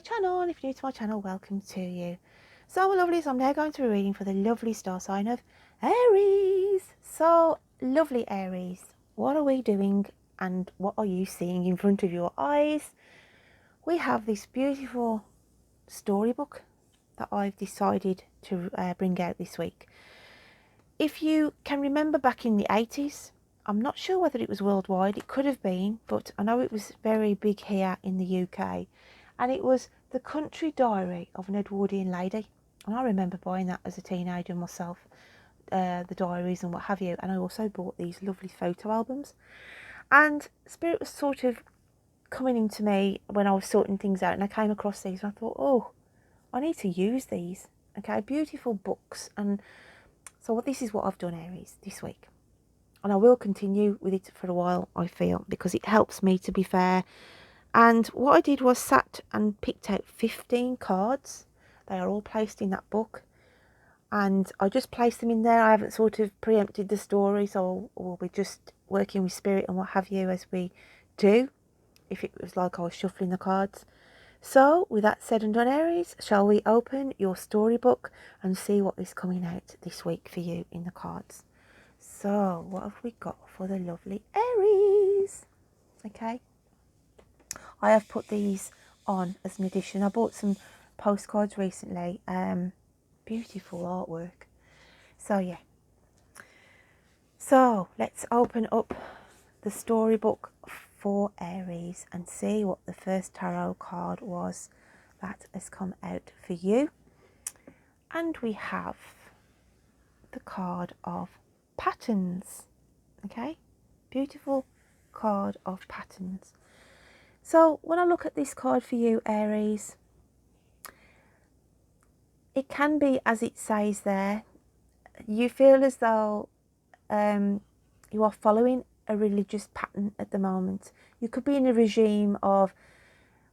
channel, and if you're new to my channel, welcome to you. So my lovelies, I'm now going to be reading for the lovely star sign of Aries. So lovely Aries, what are we doing and what are you seeing in front of your eyes? We have this beautiful storybook that I've decided to bring out this week. If you can remember back in the 80s, I'm not sure whether it was worldwide, it could have been, but I know it was very big here in the UK, and it was The Country Diary of an Edwardian Lady. And I remember buying that as a teenager myself, the diaries and what have you, and I also bought these lovely photo albums. And Spirit was sort of coming into me when I was sorting things out, and I came across these and I thought, oh, I need to use these. Okay, beautiful books. And so this is what I've done, Aries, this week. And I will continue with it for a while, I feel, because it helps me, to be fair. And what I did was sat and picked out 15 cards. They are all placed in that book. And I just placed them in there. I haven't sort of preempted the story, so we'll be just working with Spirit and what have you as we do, if it was like I was shuffling the cards. So, with that said and done, Aries, shall we open your storybook and see what is coming out this week for you in the cards? So, what have we got for the lovely Aries? Okay. I have put these on as an addition. I bought some postcards recently. Beautiful artwork. So, yeah. So, let's open up the storybook for Aries and see what the first tarot card was that has come out for you. And we have the card of patterns. Okay, beautiful card of patterns. So when I look at this card for you, Aries, it can be as it says there. You feel as though you are following a religious pattern at the moment. You could be in a regime of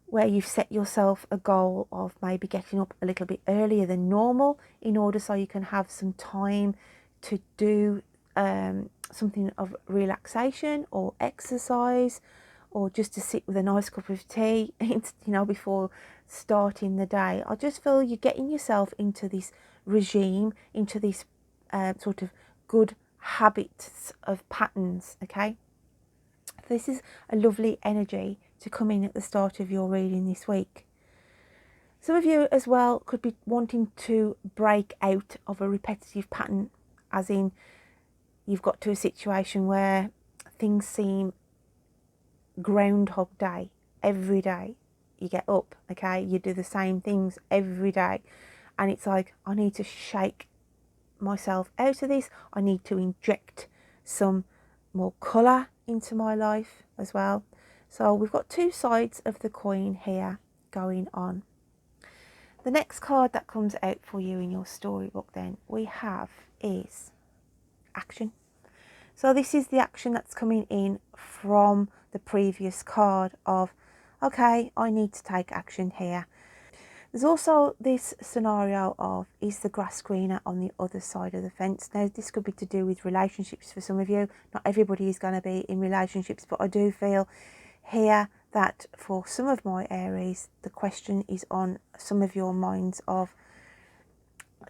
where you've set yourself a goal of maybe getting up a little bit earlier than normal in order so you can have some time to do something of relaxation or exercise, or just to sit with a nice cup of tea, before starting the day. I just feel you're getting yourself into this regime, into this sort of good habits of patterns, okay? This is a lovely energy to come in at the start of your reading this week. Some of you as well could be wanting to break out of a repetitive pattern, as in you've got to a situation where things seem Groundhog Day. Every day you get up, okay, you do the same things every day, and it's like, I need to shake myself out of this. I need to inject some more colour into my life as well. So we've got two sides of the coin here going on. The next card that comes out for you in your storybook then we have is action. So this is the action that's coming in from the previous card of, okay, I need to take action here. There's also this scenario of, is the grass greener on the other side of the fence? Now, this could be to do with relationships for some of you. Not everybody is going to be in relationships, but I do feel here that for some of my Aries, the question is on some of your minds of,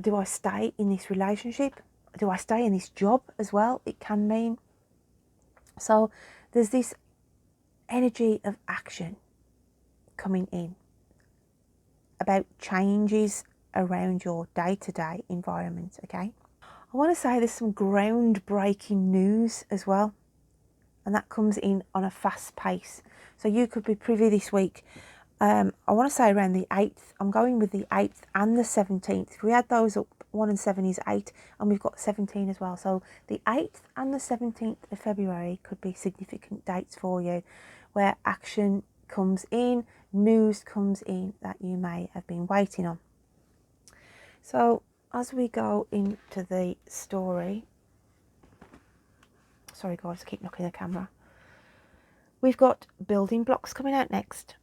do I stay in this relationship? Do I stay in this job as well? It can mean. So there's this energy of action coming in about changes around your day-to-day environment, okay? I want to say there's some groundbreaking news as well, and that comes in on a fast pace. So you could be privy this week. I want to say around the 8th. I'm going with the 8th and the 17th. If we add those up, 1 and 7 is 8, and we've got 17 as well. So the 8th and the 17th of February could be significant dates for you, where action comes in, news comes in that you may have been waiting on. So as we go into the story, sorry guys, I keep knocking the camera. We've got building blocks coming out next.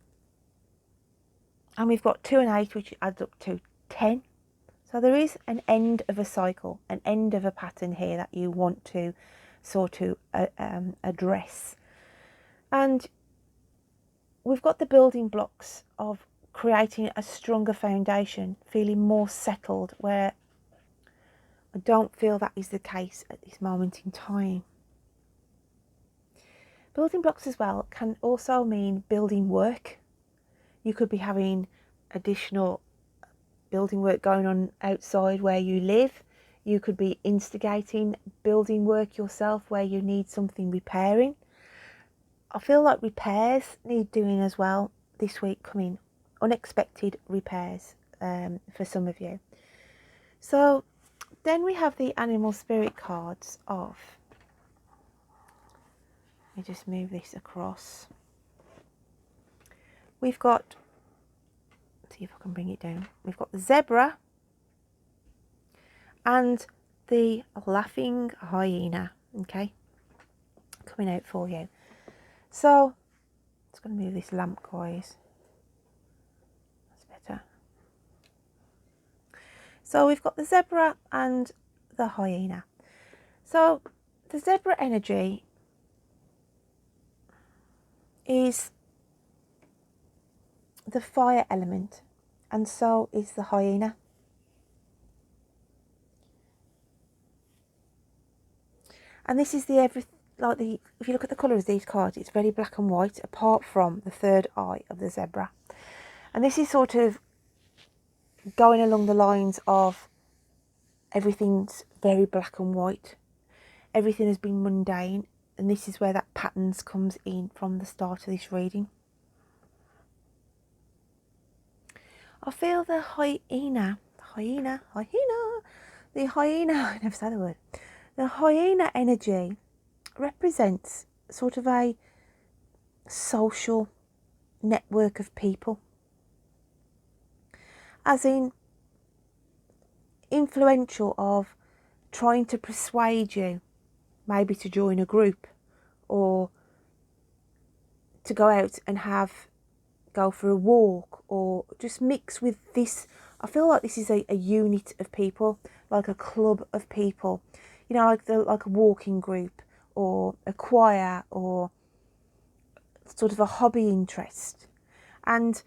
And we've got 2 and 8, which adds up to 10. So there is an end of a cycle, an end of a pattern here that you want to sort of address. And we've got the building blocks of creating a stronger foundation, feeling more settled, where I don't feel that is the case at this moment in time. Building blocks as well can also mean building work. You could be having additional building work going on outside where you live. You could be instigating building work yourself where you need something repairing. I feel like repairs need doing as well this week coming. Unexpected repairs for some of you. So then we have the animal spirit cards of, let me just move this across. We've got, let's see if I can bring it down. We've got the zebra and the laughing hyena, okay, coming out for you. So I'm just going to move this lamp, guys. That's better. So we've got the zebra and the hyena. So the zebra energy is the fire element, and so is the hyena. And this is if you look at the colour of these cards, it's very black and white, apart from the third eye of the zebra. And this is sort of going along the lines of everything's very black and white. Everything has been mundane, and this is where that patterns comes in from the start of this reading. I feel the hyena, I never say the word. The hyena energy represents sort of a social network of people, as in influential, of trying to persuade you maybe to join a group or to go out and go for a walk, or just mix with this. I feel like this is a unit of people, like a club of people, you know, like a walking group or a choir or sort of a hobby interest, and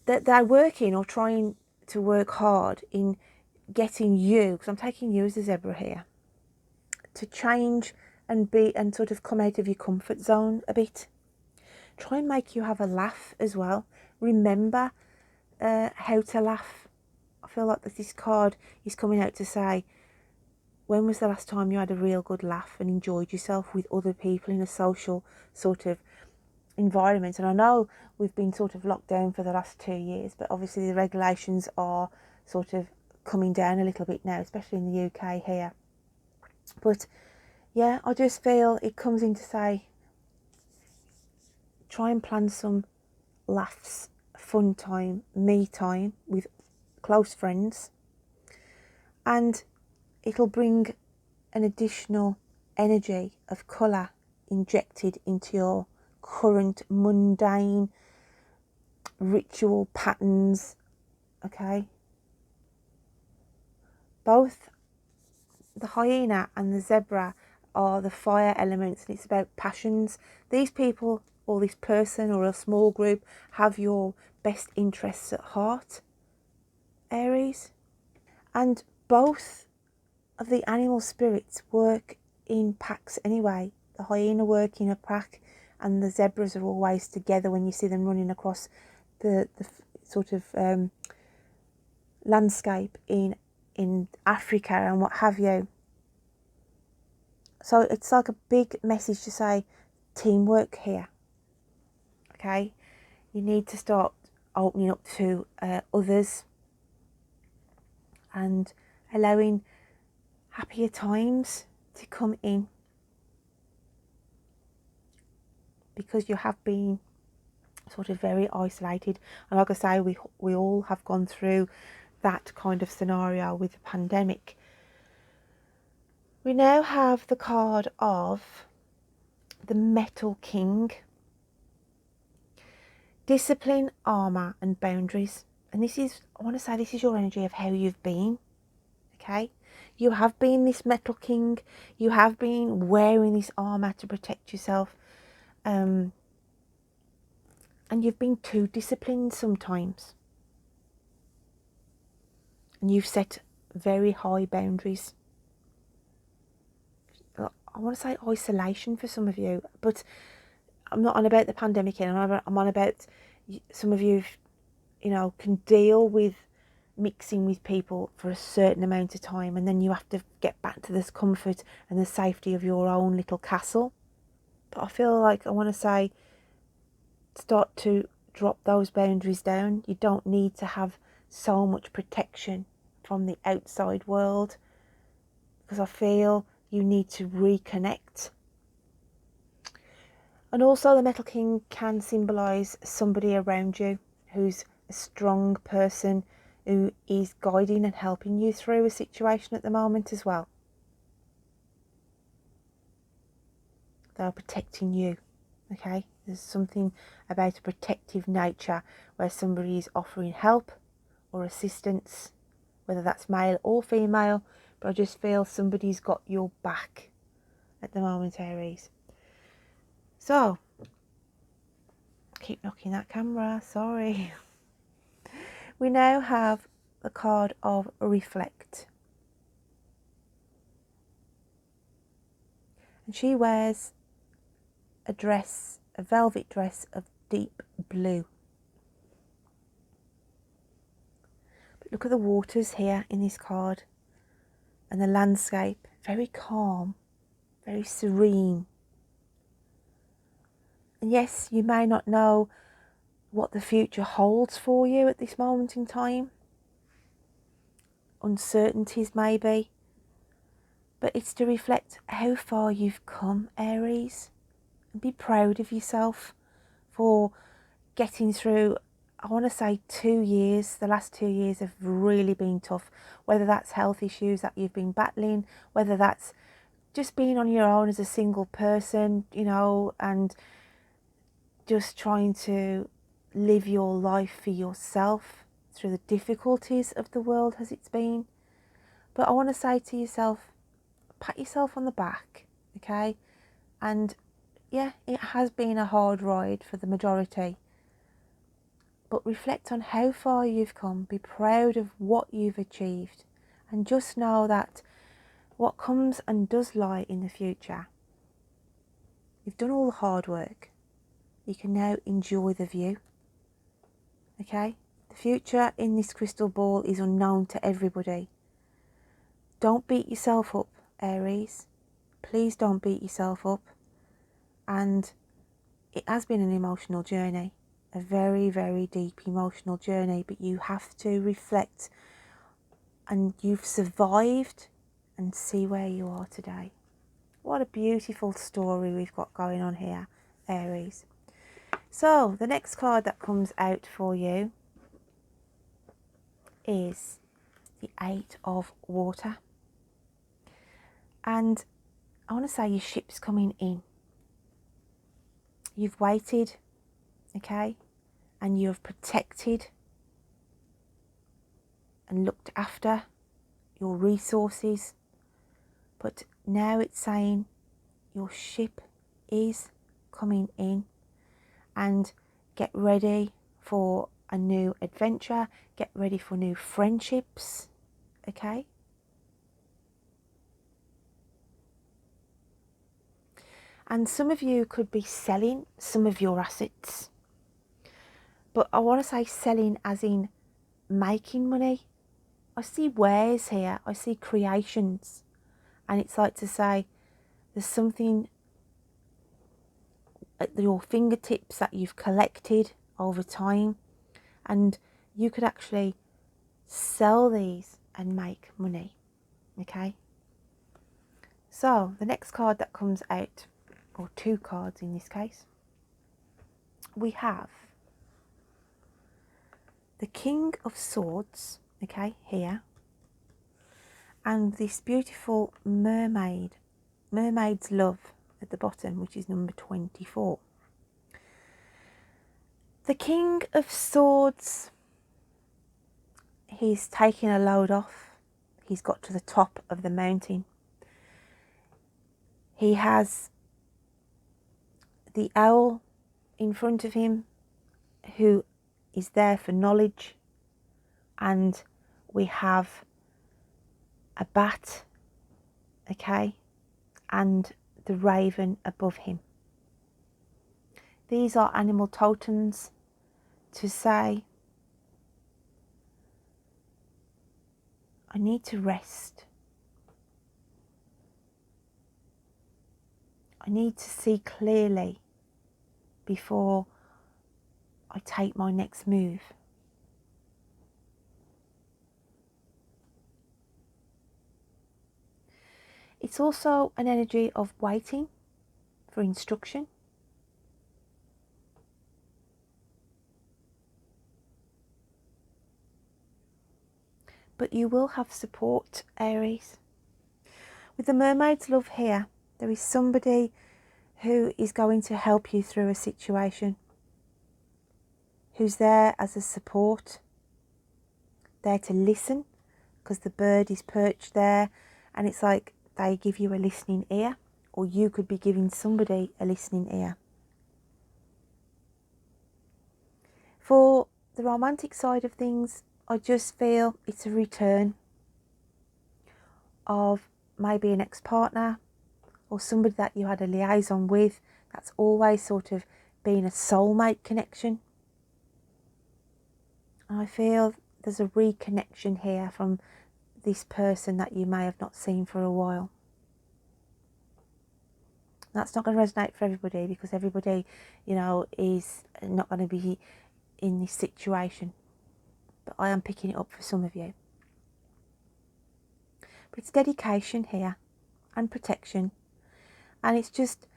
that they're working or trying to work hard in getting you, because I'm taking you as a zebra here, to change and sort of come out of your comfort zone a bit. Try and make you have a laugh as well. Remember how to laugh. I feel like this card is coming out to say, when was the last time you had a real good laugh and enjoyed yourself with other people in a social sort of environment? And I know we've been sort of locked down for the last 2 years, but obviously the regulations are sort of coming down a little bit now, especially in the UK here. But yeah, I just feel it comes in to say, try and plan some laughs, fun time, me time with close friends, and it'll bring an additional energy of colour injected into your current mundane ritual patterns, okay? Both the hyena and the zebra are the fire elements, and it's about passions. These people, or this person or a small group, have your best interests at heart, Aries. And both of the animal spirits work in packs anyway. The hyena work in a pack, and the zebras are always together when you see them running across the sort of landscape in Africa and what have you. So it's like a big message to say teamwork here, okay? You need to start opening up to others and allowing happier times to come in, because you have been sort of very isolated. And like I say, we all have gone through that kind of scenario with the pandemic. We now have the card of the Metal King. Discipline, armour and boundaries. And this is, I want to say, this is your energy of how you've been, okay? You have been this Metal King. You have been wearing this armour to protect yourself. And And you've been too disciplined sometimes. And you've set very high boundaries. I want to say isolation for some of you, but I'm not on about the pandemic here. I'm on about some of you, can deal with mixing with people for a certain amount of time, and then you have to get back to this comfort and the safety of your own little castle. But I feel like I want to say, start to drop those boundaries down. You don't need to have so much protection from the outside world, because I feel you need to reconnect. And also the Metal King can symbolise somebody around you who's a strong person who is guiding and helping you through a situation at the moment as well. They're protecting you, okay? There's something about a protective nature where somebody is offering help or assistance, whether that's male or female, but I just feel somebody's got your back at the moment, Aries. So, keep knocking that camera, sorry. We now have the card of Reflect. And she wears a dress, a velvet dress of deep blue. But look at the waters here in this card, and the landscape, very calm, very serene. And yes, you may not know what the future holds for you at this moment in time. Uncertainties maybe. But it's to reflect how far you've come, Aries. And be proud of yourself for getting through, I want to say 2 years. The last 2 years have really been tough. Whether that's health issues that you've been battling, whether that's just being on your own as a single person, and just trying to live your life for yourself through the difficulties of the world as it's been. But I want to say to yourself, pat yourself on the back, okay? And yeah, it has been a hard ride for the majority, but reflect on how far you've come. Be proud of what you've achieved, and just know that what comes and does lie in the future, you've done all the hard work. You can now enjoy the view, okay? The future in this crystal ball is unknown to everybody. Don't beat yourself up, Aries. Please don't beat yourself up. And it has been an emotional journey, a very, very deep emotional journey, but you have to reflect, and you've survived, and see where you are today. What a beautiful story we've got going on here, Aries. So the next card that comes out for you is the Eight of Water. And I want to say your ship's coming in. You've waited, okay, and you have protected and looked after your resources, but now it's saying your ship is coming in, and get ready for a new adventure, get ready for new friendships, okay? And some of you could be selling some of your assets, but I want to say selling as in making money. I see wares here, I see creations, and it's like to say there's something at your fingertips that you've collected over time, and you could actually sell these and make money, okay? So the next card that comes out, or two cards in this case, we have the King of Swords, okay, here, and this beautiful mermaid's love at the bottom, which is number 24. The King of Swords, he's taking a load off. He's got to the top of the mountain. He has the owl in front of him, who is there for knowledge, and we have a bat, okay, and the raven above him. These are animal totems to say, I need to rest. I need to see clearly before I take my next move. It's also an energy of waiting for instruction. But you will have support, Aries. With the mermaid's love here, there is somebody who is going to help you through a situation, who's there as a support, there to listen, because the bird is perched there, and it's like they give you a listening ear, or you could be giving somebody a listening ear. For the romantic side of things, I just feel it's a return of maybe an ex-partner or somebody that you had a liaison with. That's always sort of been a soulmate connection. And I feel there's a reconnection here from this person that you may have not seen for a while. That's not going to resonate for everybody, because everybody, you know, is not going to be in this situation. But I am picking it up for some of you. But it's dedication here and protection. And it's just,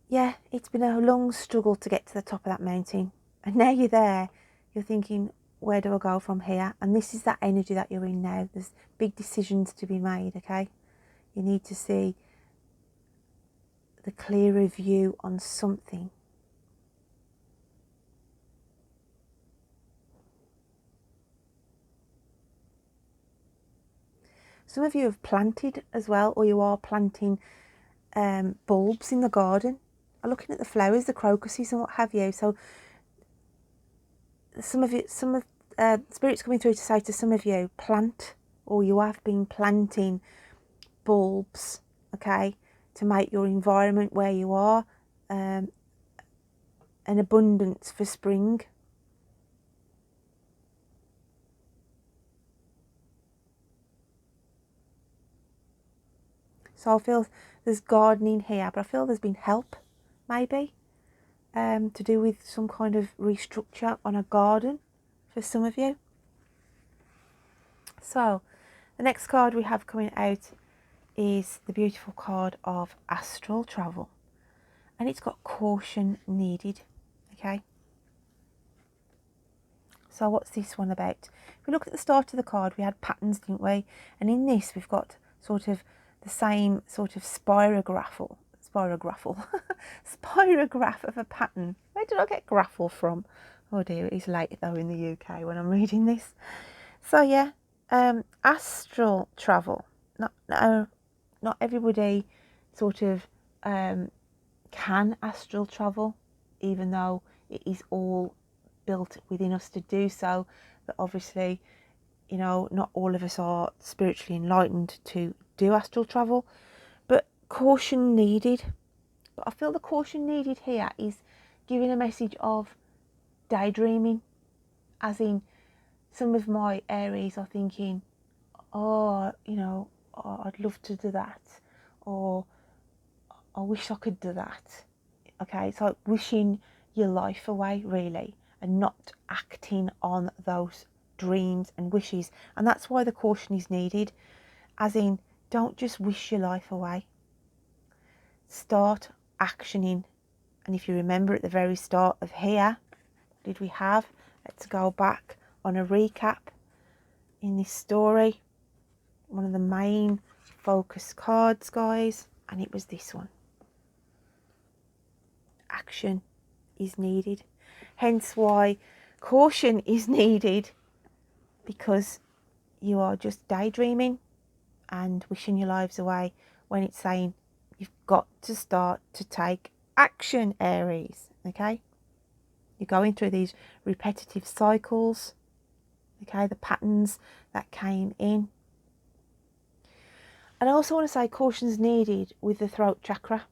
yeah, it's been a long struggle to get to the top of that mountain. And now you're there, you're thinking, where do I go from here? And this is that energy that you're in now. There's big decisions to be made, okay? You need to see the clearer view on something. Some of you have planted as well, or you are planting bulbs in the garden, are looking at the flowers, the crocuses and what have you. So some of Spirit's coming through to say to some of you, plant, or you have been planting bulbs, okay, to make your environment where you are an abundance for spring. So I feel there's gardening here, but I feel there's been help, maybe, to do with some kind of restructure on a garden for some of you. So the next card we have coming out is the beautiful card of Astral Travel, and it's got caution needed, okay? So what's this one about? If we look at the start of the card, we had patterns, didn't we? And in this, we've got sort of the same sort of spirograph of a pattern. Where did I get graphel from? Oh dear, it is late though in the UK when I'm reading this. So yeah, astral travel. Not everybody sort of can astral travel, even though it is all built within us to do so. But obviously, you know, not all of us are spiritually enlightened to do astral travel, but caution needed. But I feel the caution needed here is giving a message of daydreaming, as in some of my Aries are thinking, oh, you know, oh, I'd love to do that, or I wish I could do that. Okay, it's like wishing your life away, really, and not acting on those dreams and wishes. And that's why the caution is needed, as in, don't just wish your life away. Start actioning. And if you remember at the very start of here, what did we have? Let's go back on a recap in this story. One of the main focus cards, guys, and it was this one. Action is needed. Hence why caution is needed, because you are just daydreaming and wishing your lives away, when it's saying you've got to start to take action, Aries, okay? You're going through these repetitive cycles, okay, the patterns that came in. And I also want to say caution's needed with the throat chakra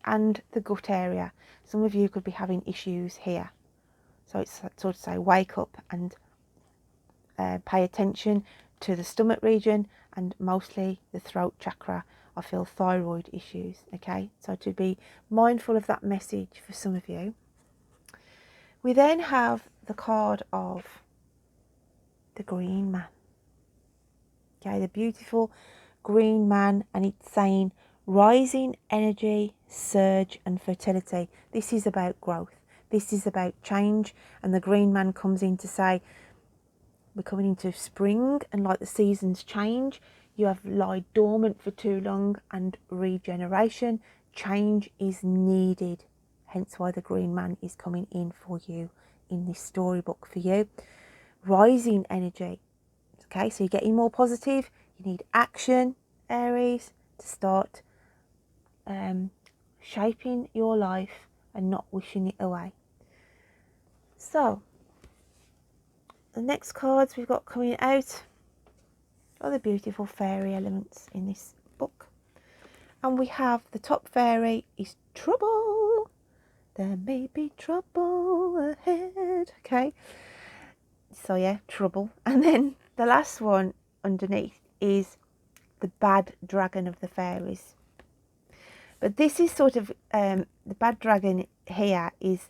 and the gut area. Some of you could be having issues here. So it's sort of say wake up and pay attention to the stomach region and mostly the throat chakra. I feel thyroid issues, okay? So to be mindful of that message for some of you. We then have the card of the green man. Okay, the beautiful green man, and it's saying rising energy, surge and fertility. This is about growth. This is about change, and the green man comes in to say we're coming into spring, and like the seasons change, you have lied dormant for too long, and regeneration, change is needed. Hence why the green man is coming in for you in this storybook for you. Rising energy. Okay, so you're getting more positive. You need action, Aries, to start shaping your life and not wishing it away. So, the next cards we've got coming out are the beautiful fairy elements in this book. And we have the top fairy is trouble. There may be trouble ahead. Okay, so yeah, trouble. And then the last one underneath is the bad dragon of the fairies. But this is sort of the bad dragon here is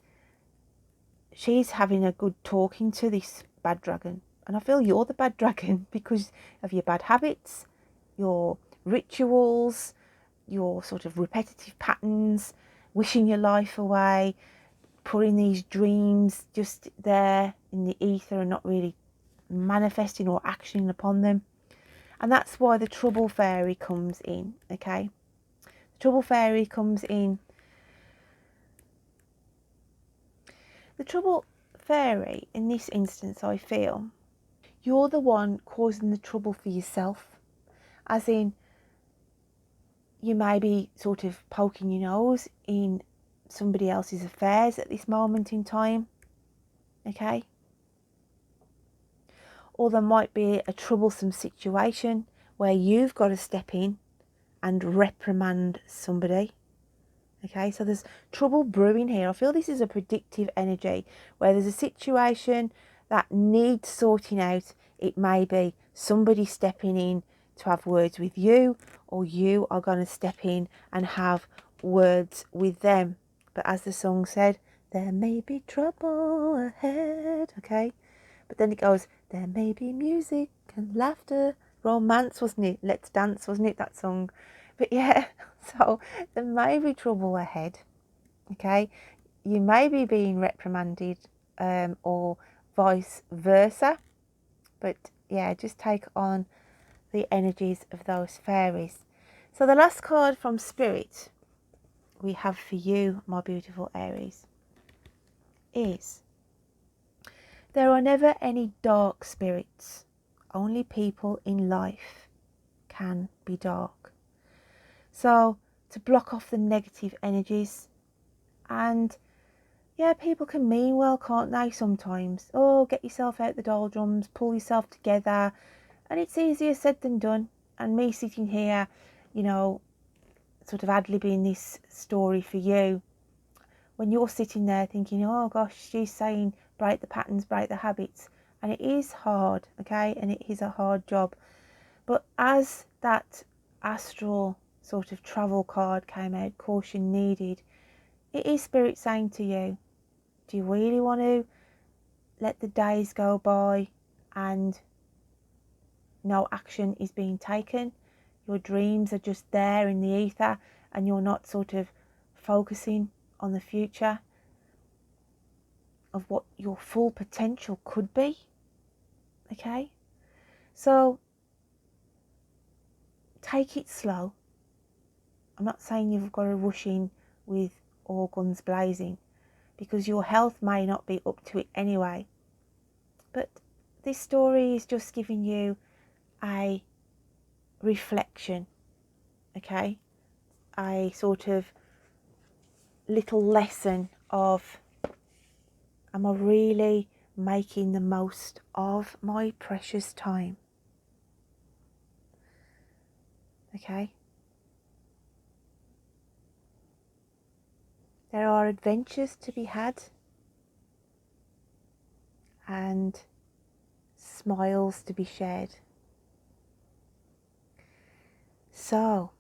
she's having a good talking to this bad dragon, and I feel you're the bad dragon because of your bad habits, your rituals, your sort of repetitive patterns, wishing your life away, putting these dreams just there in the ether and not really manifesting or actioning upon them. And that's why the trouble fairy comes in, okay? The trouble fairy comes in. The trouble fairy, in this instance, I feel, you're the one causing the trouble for yourself. As in, you may be sort of poking your nose in somebody else's affairs at this moment in time, okay? Or there might be a troublesome situation where you've got to step in and reprimand somebody. Okay, so there's trouble brewing here. I feel this is a predictive energy where there's a situation that needs sorting out. It may be somebody stepping in to have words with you, or you are going to step in and have words with them. But as the song said, there may be trouble ahead. Okay, but then it goes, there may be music and laughter, romance, wasn't it? Let's Dance, wasn't it, that song? But yeah, so there may be trouble ahead, okay? You may be being reprimanded or vice versa. But yeah, just take on the energies of those fairies. So the last card from Spirit we have for you, my beautiful Aries, is there are never any dark spirits. Only people in life can be dark. So to block off the negative energies, and yeah, people can mean well, can't they, sometimes? Oh, get yourself out the doldrums, pull yourself together, and it's easier said than done. And me sitting here, you know, sort of ad-libbing this story for you, when you're sitting there thinking, oh gosh, she's saying break the patterns, break the habits, and it is hard, okay, and it is a hard job. But as that astral sort of travel card came out, caution needed, it is Spirit saying to you, do you really want to let the days go by and no action is being taken? Your dreams are just there in the ether and you're not sort of focusing on the future of what your full potential could be, okay? So take it slow. I'm not saying you've got to rush in with all guns blazing, because your health may not be up to it anyway. But this story is just giving you a reflection, okay? A sort of little lesson of Am I really making the most of my precious time? Okay. There are adventures to be had and smiles to be shared. So,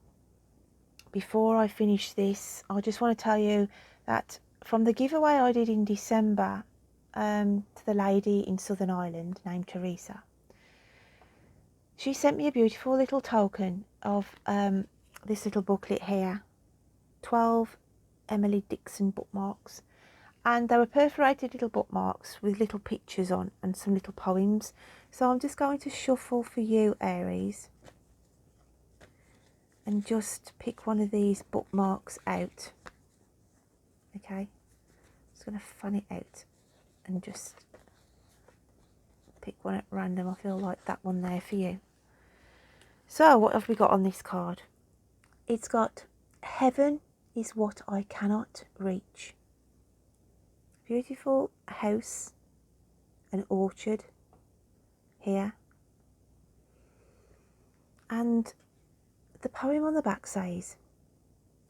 before I finish this, I just want to tell you that from the giveaway I did in December to the lady in Southern Ireland named Teresa, she sent me a beautiful little token of this little booklet here, 12 Emily Dixon bookmarks. And they were perforated little bookmarks with little pictures on and some little poems. So I'm just going to shuffle for you, Aries, and just pick one of these bookmarks out. Okay, just going to fan it out and just pick one at random. I feel like that one there for you. So what have we got on this card? It's got heaven is what I cannot reach. Beautiful house and orchard here. And the poem on the back says,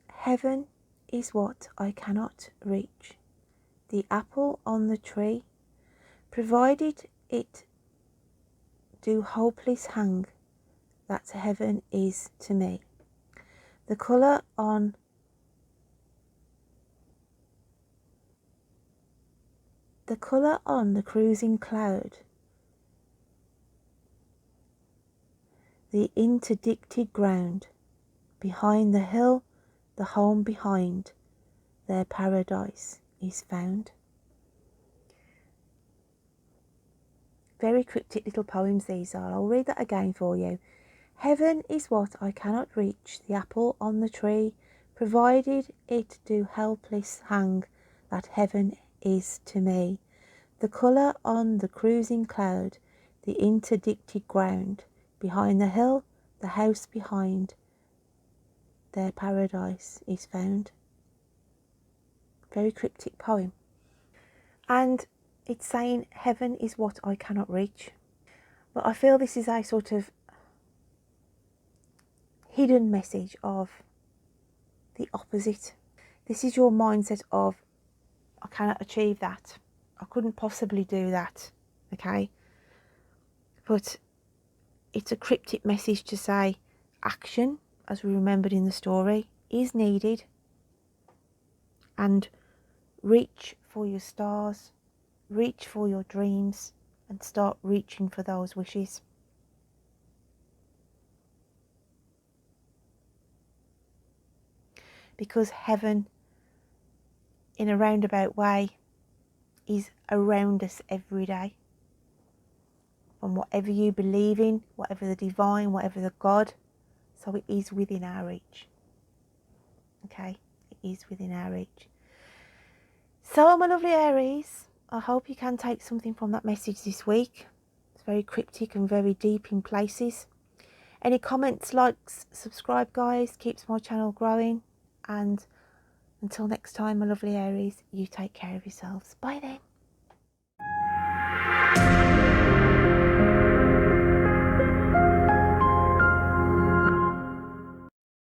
heaven is what I cannot reach. The apple on the tree, provided it do hopeless hang, that heaven is to me. The colour on the cruising cloud, the interdicted ground, behind the hill, the home behind, their paradise is found. Very cryptic little poems these are. I'll read that again for you. Heaven is what I cannot reach, the apple on the tree, provided it do helpless hang, that heaven is to me. The colour on the cruising cloud, the interdicted ground, behind the hill, the house behind, their paradise is found. Very cryptic poem. And it's saying heaven is what I cannot reach. But I feel this is a sort of hidden message of the opposite. This is your mindset of, I cannot achieve that. I couldn't possibly do that. Okay? But it's a cryptic message to say action, as we remembered in the story, is needed. And reach for your stars, reach for your dreams, and start reaching for those wishes. Because heaven, in a roundabout way, is around us every day. From whatever you believe in, whatever the divine, whatever the God, so it is within our reach. Okay, it is within our reach. So my lovely Aries, I hope you can take something from that message this week. It's very cryptic and very deep in places. Any comments, likes, subscribe guys, keeps my channel growing. And until next time, my lovely Aries, you take care of yourselves. Bye then.